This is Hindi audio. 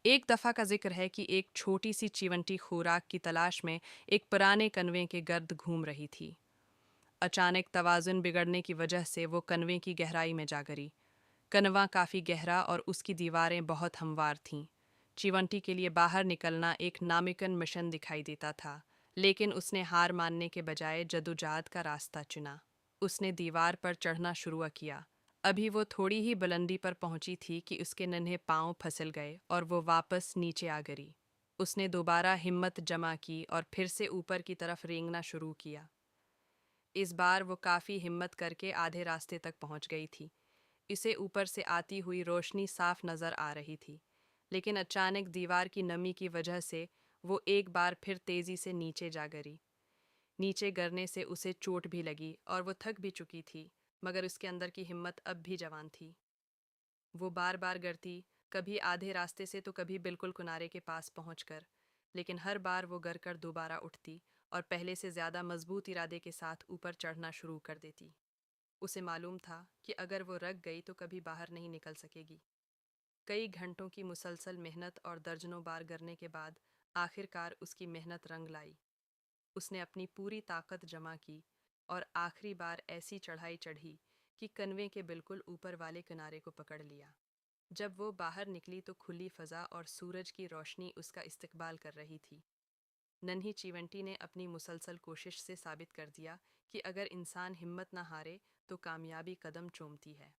एक दफ़ा का जिक्र है कि एक छोटी सी चीवंटी खुराक की तलाश में एक पुराने कन्वे के गर्द घूम रही थी। अचानक तवाज़ुन बिगड़ने की वजह से वो कन्वे की गहराई में जा गिरी। कनवा काफ़ी गहरा और उसकी दीवारें बहुत हमवार थीं। चीवंटी के लिए बाहर निकलना एक नामुमकिन मिशन दिखाई देता था, लेकिन उसने हार मानने के बजाय जदोजहद का रास्ता चुना। उसने दीवार पर चढ़ना शुरू किया। अभी वो थोड़ी ही बुलंदी पर पहुंची थी कि उसके नन्हे पांव फिसल गए और वो वापस नीचे आ गिरी। उसने दोबारा हिम्मत जमा की और फिर से ऊपर की तरफ रेंगना शुरू किया। इस बार वो काफ़ी हिम्मत करके आधे रास्ते तक पहुंच गई थी। इसे ऊपर से आती हुई रोशनी साफ नज़र आ रही थी, लेकिन अचानक दीवार की नमी की वजह से वो एक बार फिर तेज़ी से नीचे जा गिरी। नीचे गिरने से उसे चोट भी लगी और वो थक भी चुकी थी, मगर उसके अंदर की हिम्मत अब भी जवान थी। वो बार बार गिरती, कभी आधे रास्ते से तो कभी बिल्कुल किनारे के पास पहुंचकर, लेकिन हर बार वो गिर कर दोबारा उठती और पहले से ज़्यादा मजबूत इरादे के साथ ऊपर चढ़ना शुरू कर देती। उसे मालूम था कि अगर वो रग गई तो कभी बाहर नहीं निकल सकेगी। कई घंटों की मुसलसल मेहनत और दर्जनों बार गिरने के बाद आखिरकार उसकी मेहनत रंग लाई। उसने अपनी पूरी ताकत जमा की और आखिरी बार ऐसी चढ़ाई चढ़ी कि कन्वे के बिल्कुल ऊपर वाले किनारे को पकड़ लिया। जब वो बाहर निकली तो खुली फजा और सूरज की रोशनी उसका इस्तकबाल कर रही थी। नन्ही चीवंटी ने अपनी मुसलसल कोशिश से साबित कर दिया कि अगर इंसान हिम्मत न हारे तो कामयाबी कदम चूमती है।